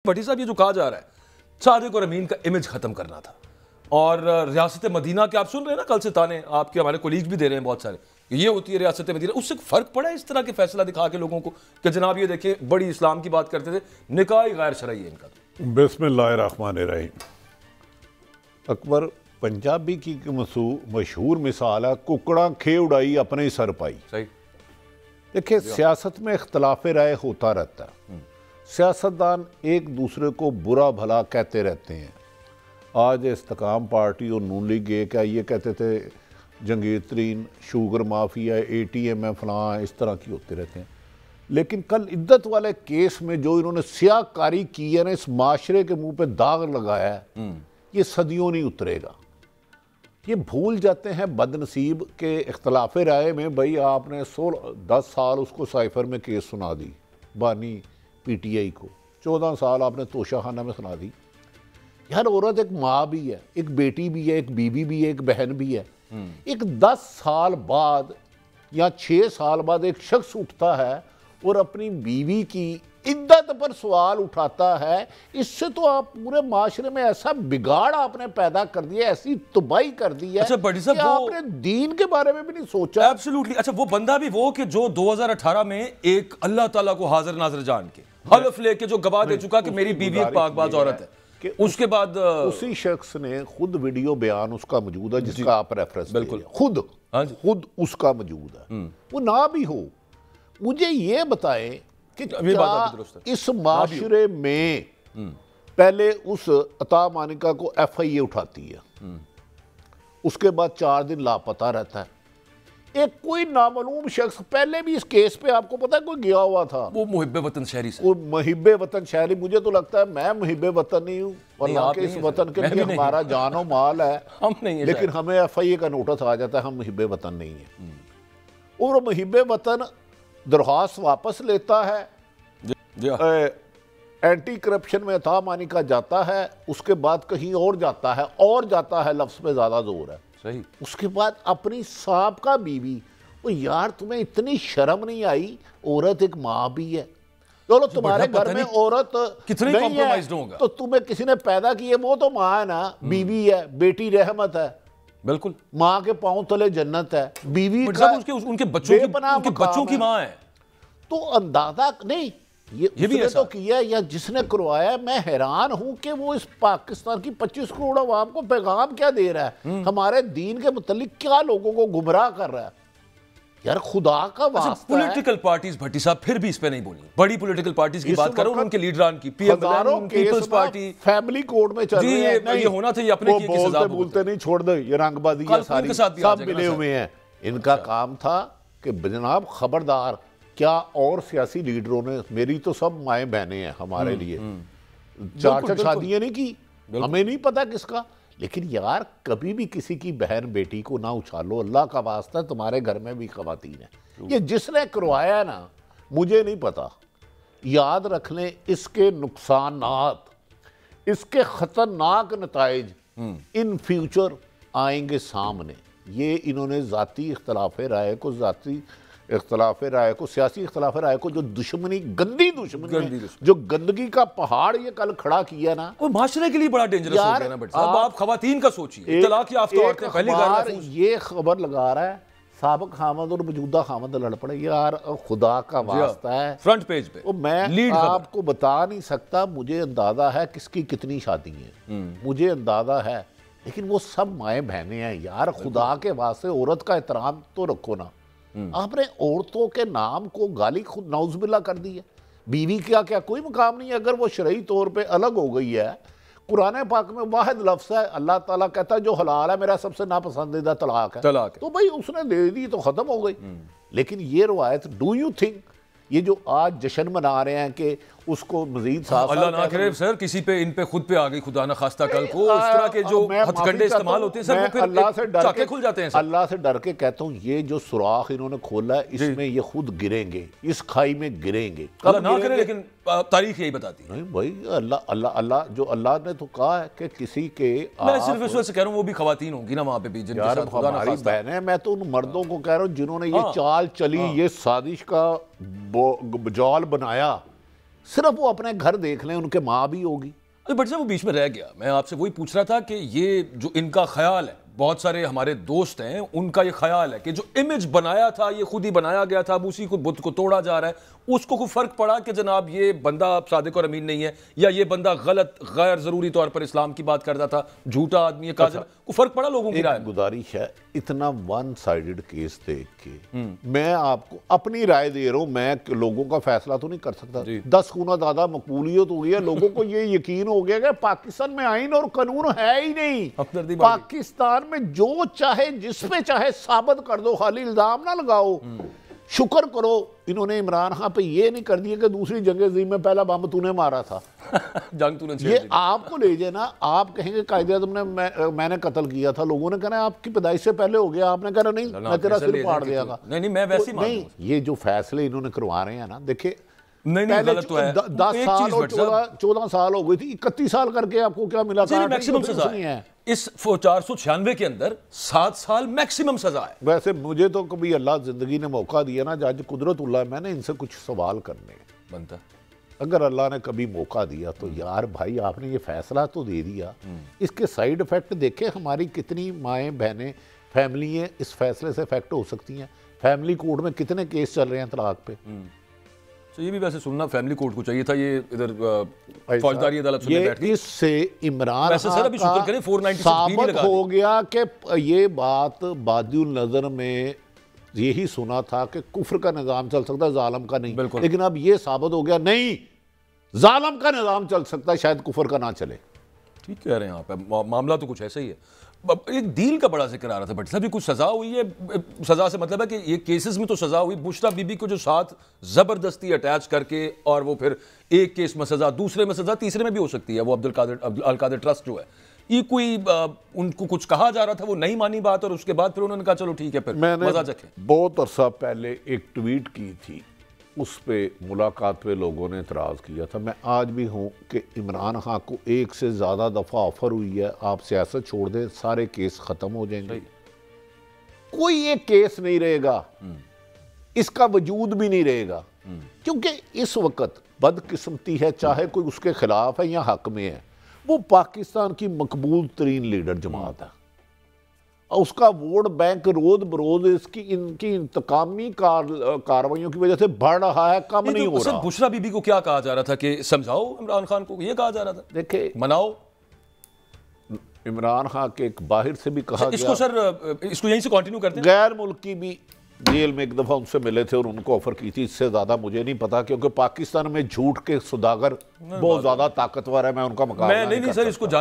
بھٹی صاحب یہ جو کہا جا رہا ہے صادق اور امین کا امیج ختم کرنا تھا، اور ریاست مدینہ کے آپ سن رہے ہیں نا کل سے تانے آپ کے ہمارے کولیگز بھی دے رہے ہیں بہت سارے، یہ ہوتی ہے ریاست مدینہ، اس سے فرق پڑا ہے اس طرح کے فیصلہ دکھا کے لوگوں کو کہ جناب یہ دیکھیں بڑی اسلام کی بات کرتے تھے، نکاح غیر شرعی ہے ان کا تو۔ بسم اللہ الرحمن الرحیم۔ اکبر پنجابی کی مشہور مثال ہے ککڑا کھے اڑائی اپنے ہی سر پائی۔ صحیح۔ دیکھیں سیاست میں اختلاف رائے ہوتا رہتا ہے، سیاستدان ایک دوسرے کو برا بھلا کہتے رہتے ہیں۔ آج استقام پارٹی اور نون لیگ یہ کہتے تھے جنگیر ترین شوگر مافیا اے ٹی ایم ہے فلاں اس طرح کی ہوتے رہتے ہیں، لیکن کل عدت والے کیس میں جو انہوں نے سیاہ کاری کی ہے نا، اس معاشرے کے منہ پہ داغ لگایا ہے، یہ صدیوں نہیں اترے گا۔ یہ بھول جاتے ہیں بد نصیب کے اختلاف رائے میں بھائی آپ نے 10 سال اس کو سائفر میں کیس سنا دی، بانی پی ٹی آئی کو 14 سال آپ نے توشہ خانہ میں سنا دی۔ یار عورت ایک ماں بھی ہے، ایک بیٹی بھی ہے، ایک بیوی بھی ہے، ایک بہن بھی ہے۔ ایک 10 سال بعد یا 6 سال بعد ایک شخص اٹھتا ہے اور اپنی بیوی کی عدت پر سوال اٹھاتا ہے، اس سے تو آپ پورے معاشرے میں ایسا بگاڑ آپ نے پیدا کر دیا، ایسی تباہی کر دی ہے کہ آپ نے دین کے بارے میں بھی نہیں سوچا۔ ایبسولوٹلی۔ اچھا وہ بندہ بھی وہ کہ جو 2018 میں ایک اللہ تعالیٰ کو حاضر ناظر جان کے حلف لے کے جو گواہ دے چکا کہ میری بیوی ایک پاک باز عورت ہے، اس کے بعد اسی شخص نے خود ویڈیو بیان اس کا موجود ہے جس کا آپ ریفرنس دے رہے ہیں، خود اس کا موجود ہے، وہ نہ بھی ہو۔ مجھے یہ بتائیں کہ کیا اس معاشرے میں پہلے اس عطا مانکہ کو ایف آئی اے اٹھاتی ہے، اس کے بعد 4 دن لاپتہ رہتا ہے، ایک کوئی نامعلوم شخص پہلے بھی اس کیس پہ آپ کو پتا کوئی گیا ہوا تھا، وہ محب وطن شہری سے، وہ محب وطن شہری، مجھے تو لگتا ہے میں محب وطن نہیں ہوں، اللہ کے اس وطن کے لیے ہمارا جان و مال ہے، لیکن ہمیں ایف آئی اے کا نوٹس آ جاتا ہے ہم محب وطن نہیں ہیں، اور وہ محب وطن درخواست واپس لیتا ہے، اینٹی کرپشن میں عطا مانکہ جاتا ہے، اس کے بعد کہیں اور جاتا ہے لفظ پہ زیادہ زور ہے، صحیح، اس کے بعد اپنی سابقہ بیوی، وہ یار تمہیں اتنی شرم نہیں آئی، عورت ایک ماں بھی ہے، چلو تمہارے گھر میں عورت نہیں ہے تو تمہیں کسی نے پیدا کی ہے، وہ تو ماں ہے نا، بیوی ہے، بیٹی رحمت ہے، بالکل، ماں کے پاؤں تلے جنت ہے، بیوی ان کے بچوں کی ماں ہے، تو اندازہ نہیں یہ بھی تو کیا ہے یا جس نے کروایا ہے۔ میں حیران ہوں کہ وہ اس پاکستان کی 25 کروڑ عوام کو پیغام کیا دے رہا ہے، ہمارے دین کے متعلق کیا لوگوں کو گمراہ کر رہا ہے، یار خدا کا واسطہ ہے۔ پولیٹیکل پارٹیز بھٹی صاحب پھر بھی اس پہ نہیں بولی، بڑی پولیٹیکل پارٹیز کی بات کرو، ان کے لیڈران کی، P M L Peoples Party, family court میں چل رہے ہیں، یہ ہونا تھا، یہ اپنے کی سزا بولتے نہیں، چھوڑ دے یہ رنگ بازیاں ساری سب ملے ہوئے ہیں۔ ان کا کام تھا کہ جناب خبردار، کیا اور سیاسی لیڈروں نے، میری تو سب مائیں بہنیں ہیں ہمارے لیے، 4 شادیاں نہیں کی، ہمیں نہیں پتا کس کا، لیکن یار کبھی بھی کسی کی بہن بیٹی کو نہ اچھالو، اللہ کا واسطہ تمہارے گھر میں بھی خواتین ہیں، یہ جس نے کروایا نا مجھے نہیں پتا، یاد رکھ لیں اس کے نقصانات، اس کے خطرناک نتائج ان فیوچر آئیں گے سامنے۔ یہ انہوں نے ذاتی اختلاف رائے کو سیاسی اختلاف رائے کو جو دشمنی، گندی دشمنی، جو گندگی کا پہاڑ یہ کل کھڑا کیا نا، وہ معاشرے کے لیے بڑا ڈینجرس ہو گیا نا بٹ صاحب، آپ خواتین کا سوچیے، طلاق یافتہ عورتیں پہلی بار یہ خبر لگا رہا ہے سابق خامد اور موجودہ خامد لڑ پڑے، یار خدا کا واسطہ ہے، فرنٹ پیج پہ میں آپ کو بتا نہیں سکتا، مجھے اندازہ ہے کس کی کتنی شادی ہیں، مجھے اندازہ ہے، لیکن وہ سب مائیں بہنیں ہیں، یار خدا کے واسطے عورت کا احترام تو رکھو نا۔ آپ نے عورتوں کے نام کو گالی خود نعوذ باللہ کر دی ہے، بیوی کیا کوئی مقام نہیں ہے، اگر وہ شرعی طور پہ الگ ہو گئی ہے، قرآن پاک میں واحد لفظ ہے، اللہ تعالیٰ کہتا ہے جو حلال ہے میرا سب سے ناپسندیدہ طلاق ہے، تو بھائی اس نے دے دی تو ختم ہو گئی۔ لیکن یہ روایت، ڈو یو تھنک یہ جو آج جشن منا رہے ہیں کہ اس کو مزید ساتھ اللہ نہ کرے سر کسی پہ ان پہ خود پہ آگئی خدا نہ خواستہ کل کو اس طرح کے جو ہتھ کنڈے استعمال ہوتے ہیں سر، وہ پھر چاکے کھل جاتے ہیں۔ اللہ سے ڈر کے کہتا ہوں یہ جو سوراخ انہوں نے کھولا ہے اس میں یہ خود گریں گے، اس کھائی میں گریں گے، اللہ نہ کرے، لیکن تاریخ یہی بتاتی ہے۔ نہیں بھائی اللہ جو اللہ نے تو کہا ہے کہ کسی کے، میں صرف اس وجہ سے کہہ رہا ہوں وہ بھی خواتین ہوں گی نا وہاں پہ بھی، جن کے ساتھ خدا نہ ہماری بہنیں، میں تو ان مردوں کو کہہ رہا ہوں جنہوں نے یہ چال چلی، یہ سازش کا جال بنایا، صرف وہ اپنے گھر دیکھ لیں، ان کے ماں بھی ہوگی. بٹ صاحب وہ بیچ میں رہ گیا. میں آپ سے وہی پوچھ رہا تھا کہ یہ جو ان کا خیال ہے، بہت سارے ہمارے دوست ہیں ان کا یہ خیال ہے کہ جو امیج بنایا تھا یہ خود ہی بنایا گیا تھا، اب اسی کو بت کو توڑا جا رہا ہے. اس کو کوئی فرق پڑا کہ جناب یہ بندہ صادق اور امین نہیں ہے، یا یہ بندہ غلط غیر ضروری طور پر اسلام کی بات کرتا تھا، جھوٹا آدمی ہے، کاذب ہے؟ کوئی فرق پڑا لوگوں کی رائے؟ گزارش ہے، اتنا ون سائیڈڈ کیس دیکھ کے میں آپ کو اپنی رائے دے رہا ہوں، میں لوگوں کا فیصلہ تو نہیں کر سکتا. 10 گنا زیادہ مقبولیت ہو گئی ہے، لوگوں کو یہ یقین ہو گیا کہ پاکستان میں آئین اور قانون ہے ہی نہیں. پاکستان میں جو چاہے جس پہ چاہے ثابت کر دو، خالی الزام نہ لگاؤ. شکر کرو انہوں نے عمران خان پہ یہ نہیں کر دیا کہ دوسری جنگ عظیم میں پہلا بم تو نے مارا تھا. جنگ تو نے یہ آپ کو لے جائے نا، آپ کہیں گے قائد اعظم نے میں نے قتل کیا تھا، لوگوں نے کہنا آپ کی پیدائش سے پہلے ہو گیا، آپ نے کہنا نہیں میں تیرا سر پاڑ دیا گا. نہیں میں ویسے ہی نہیں، یہ جو فیصلے انہوں نے کروا رہے ہیں نا، دیکھیں نہیں غلط تو ہے. 10 سال اور 14 سال ہو گئی تھی، 31 سال کر کے آپ کو کیا ملا تھا؟ میکسیمم سزا ہے اس 496 کے اندر، 7 سال میکسیمم سزا ہے. ویسے مجھے تو کبھی اللہ زندگی نے موقع دیا نا، جج قدرت اللہ، میں نے ان سے کچھ سوال کرنے بنتا. اگر اللہ نے کبھی موقع دیا تو یار بھائی آپ نے یہ فیصلہ تو دے دیا، اس کے سائیڈ افیکٹ دیکھیں. ہماری کتنی مائیں بہنیں فیملی ہیں اس فیصلے سے افیکٹ ہو سکتی ہیں. فیملی کورٹ میں کتنے کیس چل رہے ہیں طلاق پہ. یہ بھی ویسے سننا فیملی کورٹ کو چاہیے تھا، یہ ادھر فوجداری عدالت سننے بیٹھ گئی. اس سے عمران خان کا ثابت ہو گیا کہ یہ بات بادی النظر میں یہی سنا تھا کہ کفر کا نظام چل سکتا ہے، ظالم کا نہیں. لیکن اب یہ ثابت ہو گیا نہیں، ظالم کا نظام چل سکتا ہے، شاید کفر کا نہ چلے. ٹھیک کہہ رہے ہیں آپ، معاملہ تو کچھ ایسا ہی ہے. ایک ڈیل کا بڑا ذکر آ رہا تھا بٹ صاحب، کچھ سزا ہوئی ہے. سزا سے مطلب ہے کہ یہ کیسز میں تو سزا ہوئی، بشرا بی بی کو جو ساتھ زبردستی اٹیچ کر کے، اور وہ پھر ایک کیس میں سزا، دوسرے میں سزا، تیسرے میں بھی ہو سکتی ہے. وہ القادر ٹرسٹ جو ہے، یہ کوئی ان کو کچھ کہا جا رہا تھا، وہ نہیں مانی بات، اور اس کے بعد پھر انہوں نے کہا چلو ٹھیک ہے پھر مزہ چکھیں. بہت عرصہ پہلے ایک ٹویٹ کی تھی، اس پہ ملاقات پہ لوگوں نے اعتراض کیا تھا. میں آج بھی ہوں کہ عمران خان کو 1 سے زیادہ دفعہ آفر ہوئی ہے آپ سیاست چھوڑ دیں، سارے کیس ختم ہو جائیں گے. کوئی ایک کیس نہیں رہے گا، اس کا وجود بھی نہیں رہے گا. کیونکہ اس وقت بدقسمتی ہے، چاہے کوئی اس کے خلاف ہے یا حق میں ہے، وہ پاکستان کی مقبول ترین لیڈر جماعت ہے. اس کا ووٹ بینک روز بروز ان کی انتقامی کارروائیوں کی وجہ سے بڑھ رہا ہے، کم نہیں ہو رہا. بشرا بی بی کو کیا کہا جا رہا تھا کہ سمجھاؤ عمران خان کو، یہ کہا جا رہا تھا دیکھیں مناؤ عمران خان کے ایک باہر سے بھی کہا گیا. اس کو یہیں سے کنٹینیو کرتے ہیں. غیر ملکی بھی جیل میں ایک دفعہ ان سے ملے تھے اور ان کو آفر کی تھی. اس سے زیادہ مجھے نہیں پتا، کیونکہ پاکستان میں جھوٹ کے سوداگر بہت زیادہ طاقتور ہے، میں ان کا مقابلہ نہیں کر سکتا. سر اس کو جانے